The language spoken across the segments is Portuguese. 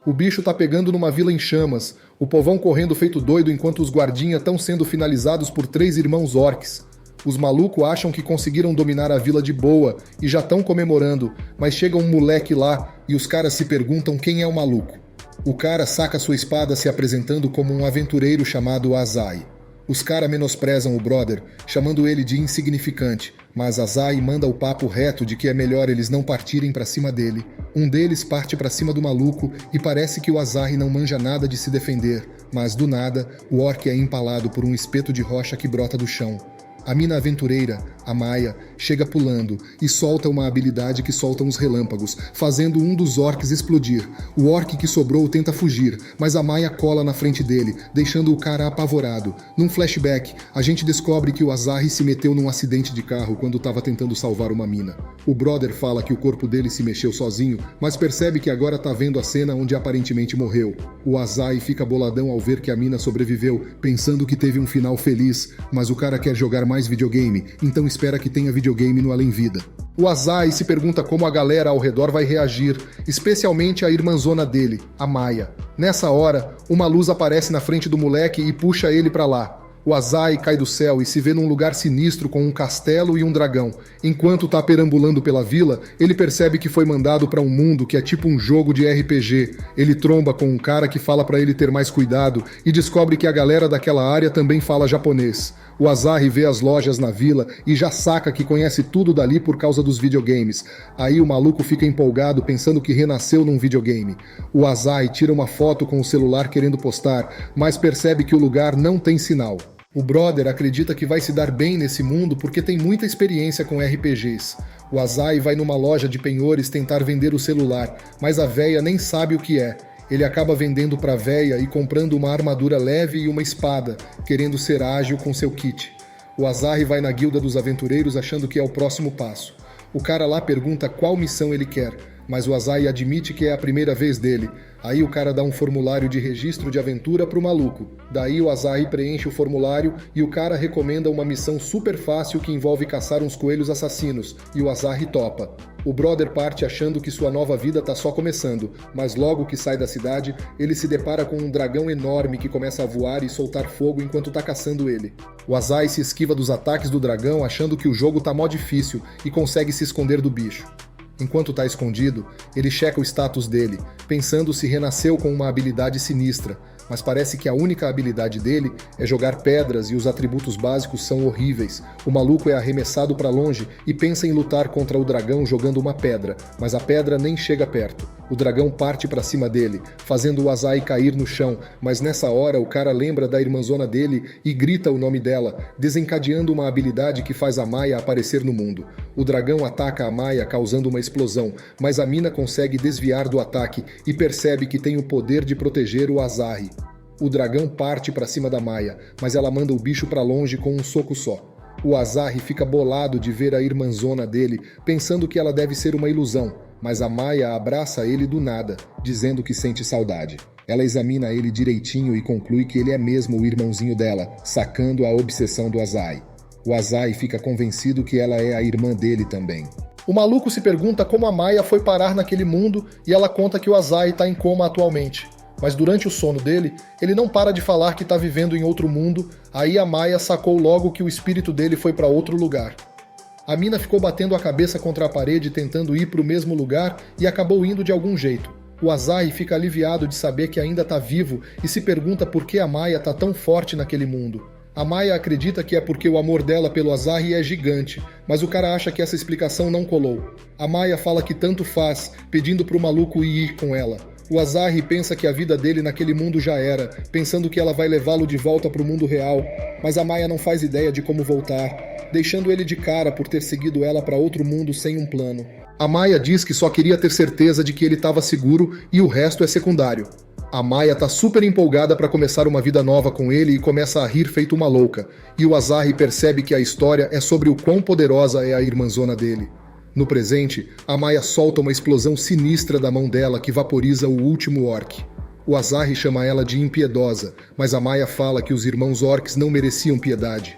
O bicho tá pegando numa vila em chamas, o povão correndo feito doido enquanto os guardinha estão sendo finalizados por 3 irmãos orcs. Os malucos acham que conseguiram dominar a vila de boa e já estão comemorando, mas chega um moleque lá e os caras se perguntam quem é o maluco. O cara saca sua espada se apresentando como um aventureiro chamado Azai. Os caras menosprezam o brother, chamando ele de insignificante, mas Azai manda o papo reto de que é melhor eles não partirem pra cima dele. Um deles parte pra cima do maluco e parece que o Azai não manja nada de se defender, mas do nada, o orc é empalado por um espeto de rocha que brota do chão. A mina aventureira, a Maia, chega pulando e solta uma habilidade que solta uns relâmpagos, fazendo um dos orcs explodir. O orc que sobrou tenta fugir, mas a Maia cola na frente dele, deixando o cara apavorado. Num flashback, a gente descobre que o Azai se meteu num acidente de carro quando estava tentando salvar uma mina. O brother fala que o corpo dele se mexeu sozinho, mas percebe que agora tá vendo a cena onde aparentemente morreu. O Azai fica boladão ao ver que a mina sobreviveu, pensando que teve um final feliz, mas o cara quer jogar mais videogame, então espera que tenha videogame no além-vida. O Azai se pergunta como a galera ao redor vai reagir, especialmente a irmãzona dele, a Maia. Nessa hora, uma luz aparece na frente do moleque e puxa ele pra lá. O Azai cai do céu e se vê num lugar sinistro com um castelo e um dragão. Enquanto tá perambulando pela vila, ele percebe que foi mandado pra um mundo que é tipo um jogo de RPG. Ele tromba com um cara que fala pra ele ter mais cuidado e descobre que a galera daquela área também fala japonês. O Azai vê as lojas na vila e já saca que conhece tudo dali por causa dos videogames. Aí o maluco fica empolgado pensando que renasceu num videogame. O Azai tira uma foto com o celular querendo postar, mas percebe que o lugar não tem sinal. O brother acredita que vai se dar bem nesse mundo porque tem muita experiência com RPGs. O Azai vai numa loja de penhores tentar vender o celular, mas a véia nem sabe o que é. Ele acaba vendendo pra véia e comprando uma armadura leve e uma espada, querendo ser ágil com seu kit. O Azai vai na guilda dos aventureiros achando que é o próximo passo. O cara lá pergunta qual missão ele quer, mas o Azai admite que é a primeira vez dele. Aí o cara dá um formulário de registro de aventura pro maluco. Daí o Azai preenche o formulário e o cara recomenda uma missão super fácil que envolve caçar uns coelhos assassinos, e o Azai topa. O brother parte achando que sua nova vida tá só começando, mas logo que sai da cidade, ele se depara com um dragão enorme que começa a voar e soltar fogo enquanto tá caçando ele. O Azai se esquiva dos ataques do dragão achando que o jogo tá mó difícil e consegue se esconder do bicho. Enquanto tá escondido, ele checa o status dele, pensando se renasceu com uma habilidade sinistra, mas parece que a única habilidade dele é jogar pedras e os atributos básicos são horríveis. O maluco é arremessado pra longe e pensa em lutar contra o dragão jogando uma pedra, mas a pedra nem chega perto. O dragão parte pra cima dele, fazendo o Azai cair no chão, mas nessa hora o cara lembra da irmãzona dele e grita o nome dela, desencadeando uma habilidade que faz a Maia aparecer no mundo. O dragão ataca a Maia causando uma explosão, mas a mina consegue desviar do ataque e percebe que tem o poder de proteger o Azai. O dragão parte pra cima da Maia, mas ela manda o bicho pra longe com um soco só. O Azai fica bolado de ver a irmãzona dele, pensando que ela deve ser uma ilusão, mas a Maia abraça ele do nada, dizendo que sente saudade. Ela examina ele direitinho e conclui que ele é mesmo o irmãozinho dela, sacando a obsessão do Azai. O Azai fica convencido que ela é a irmã dele também. O maluco se pergunta como a Maia foi parar naquele mundo e ela conta que o Azai tá em coma atualmente. Mas durante o sono dele, ele não para de falar que tá vivendo em outro mundo, aí a Maia sacou logo que o espírito dele foi pra outro lugar. A mina ficou batendo a cabeça contra a parede tentando ir pro mesmo lugar e acabou indo de algum jeito. O Azai fica aliviado de saber que ainda tá vivo e se pergunta por que a Maia tá tão forte naquele mundo. A Maia acredita que é porque o amor dela pelo Azai é gigante, mas o cara acha que essa explicação não colou. A Maia fala que tanto faz, pedindo pro maluco ir com ela. O Azai pensa que a vida dele naquele mundo já era, pensando que ela vai levá-lo de volta pro mundo real, mas a Maia não faz ideia de como voltar, deixando ele de cara por ter seguido ela para outro mundo sem um plano. A Maia diz que só queria ter certeza de que ele estava seguro e o resto é secundário. A Maia tá super empolgada para começar uma vida nova com ele e começa a rir feito uma louca, e o Azai percebe que a história é sobre o quão poderosa é a irmãzona dele. No presente, a Maia solta uma explosão sinistra da mão dela que vaporiza o último orc. O Azai chama ela de impiedosa, mas a Maia fala que os irmãos orcs não mereciam piedade.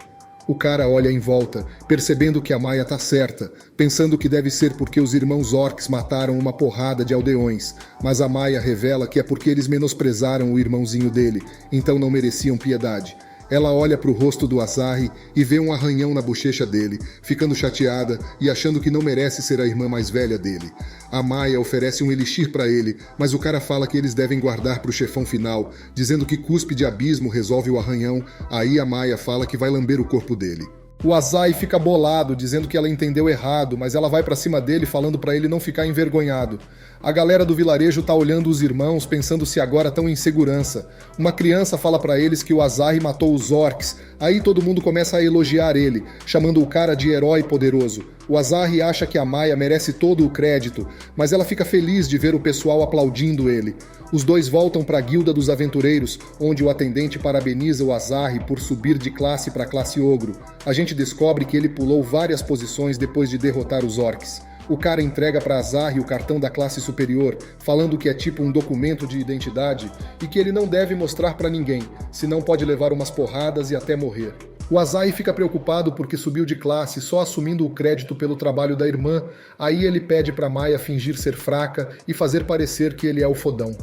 O cara olha em volta, percebendo que a Maia tá certa, pensando que deve ser porque os irmãos orcs mataram uma porrada de aldeões, mas a Maia revela que é porque eles menosprezaram o irmãozinho dele, então não mereciam piedade. Ela olha pro rosto do Azari e vê um arranhão na bochecha dele, ficando chateada e achando que não merece ser a irmã mais velha dele. A Maia oferece um elixir pra ele, mas o cara fala que eles devem guardar pro chefão final, dizendo que cuspe de abismo resolve o arranhão, aí a Maia fala que vai lamber o corpo dele. O Azai fica bolado, dizendo que ela entendeu errado, mas ela vai pra cima dele falando pra ele não ficar envergonhado. A galera do vilarejo tá olhando os irmãos, pensando se agora estão em segurança. Uma criança fala pra eles que o Azai matou os orcs. Aí todo mundo começa a elogiar ele, chamando o cara de herói poderoso. O Azari acha que a Maia merece todo o crédito, mas ela fica feliz de ver o pessoal aplaudindo ele. Os dois voltam para a Guilda dos Aventureiros, onde o atendente parabeniza o Azari por subir de classe para classe ogro. A gente descobre que ele pulou várias posições depois de derrotar os orcs. O cara entrega para Azari o cartão da classe superior, falando que é tipo um documento de identidade e que ele não deve mostrar para ninguém, senão pode levar umas porradas e até morrer. O Azai fica preocupado porque subiu de classe só assumindo o crédito pelo trabalho da irmã, aí ele pede para Maia fingir ser fraca e fazer parecer que ele é o fodão.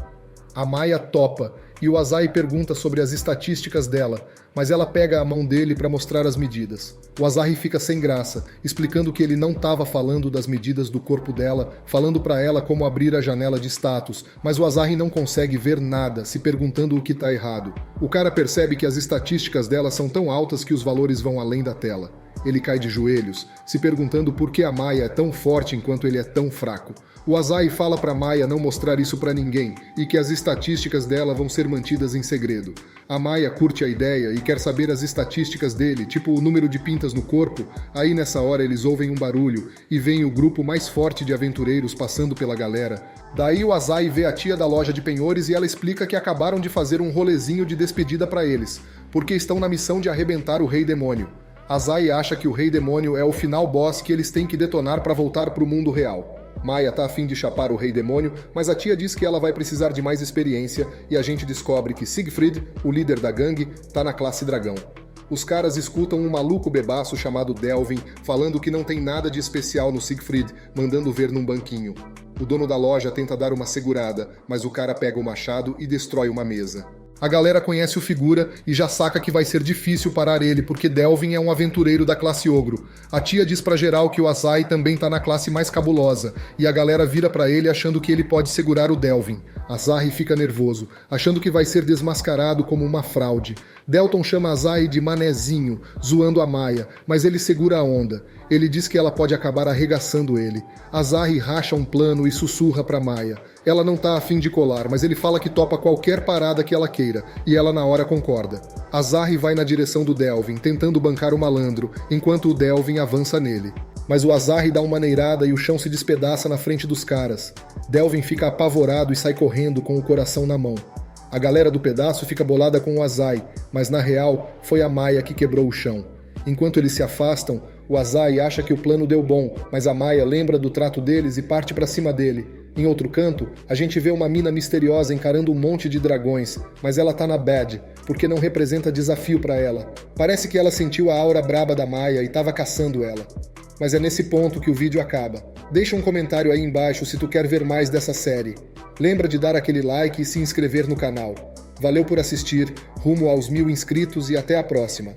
A Maia topa, e o Azai pergunta sobre as estatísticas dela, mas ela pega a mão dele para mostrar as medidas. O Azari fica sem graça, explicando que ele não estava falando das medidas do corpo dela, falando para ela como abrir a janela de status, mas o Azari não consegue ver nada, se perguntando o que está errado. O cara percebe que as estatísticas dela são tão altas que os valores vão além da tela. Ele cai de joelhos, se perguntando por que a Maia é tão forte enquanto ele é tão fraco. O Azai fala para Maia não mostrar isso para ninguém e que as estatísticas dela vão ser mantidas em segredo. A Maia curte a ideia e quer saber as estatísticas dele, tipo o número de pintas no corpo. Aí nessa hora eles ouvem um barulho e veem o grupo mais forte de aventureiros passando pela galera. Daí o Azai vê a tia da loja de penhores e ela explica que acabaram de fazer um rolezinho de despedida para eles, porque estão na missão de arrebentar o Rei Demônio. Azai acha que o Rei Demônio é o final boss que eles têm que detonar para voltar pro mundo real. Maia tá a fim de chapar o Rei Demônio, mas a tia diz que ela vai precisar de mais experiência e a gente descobre que Siegfried, o líder da gangue, tá na classe dragão. Os caras escutam um maluco bebaço chamado Delvin falando que não tem nada de especial no Siegfried, mandando ver num banquinho. O dono da loja tenta dar uma segurada, mas o cara pega o machado e destrói uma mesa. A galera conhece o figura e já saca que vai ser difícil parar ele, porque Delvin é um aventureiro da classe ogro. A tia diz pra geral que o Azai também tá na classe mais cabulosa, e a galera vira pra ele achando que ele pode segurar o Delvin. Azai fica nervoso, achando que vai ser desmascarado como uma fraude. Delton chama Azai de manezinho, zoando a Maia, mas ele segura a onda. Ele diz que ela pode acabar arregaçando ele. Azai racha um plano e sussurra pra Maia. Ela não tá a fim de colar, mas ele fala que topa qualquer parada que ela queira, e ela na hora concorda. Azari vai na direção do Delvin, tentando bancar o malandro, enquanto o Delvin avança nele. Mas o Azari dá uma maneirada e o chão se despedaça na frente dos caras. Delvin fica apavorado e sai correndo com o coração na mão. A galera do pedaço fica bolada com o Azai, mas na real foi a Maia que quebrou o chão. Enquanto eles se afastam, o Azai acha que o plano deu bom, mas a Maia lembra do trato deles e parte pra cima dele. Em outro canto, a gente vê uma mina misteriosa encarando um monte de dragões, mas ela tá na bad, porque não representa desafio pra ela. Parece que ela sentiu a aura braba da Maia e tava caçando ela. Mas é nesse ponto que o vídeo acaba. Deixa um comentário aí embaixo se tu quer ver mais dessa série. Lembra de dar aquele like e se inscrever no canal. Valeu por assistir, rumo aos 1000 inscritos e até a próxima.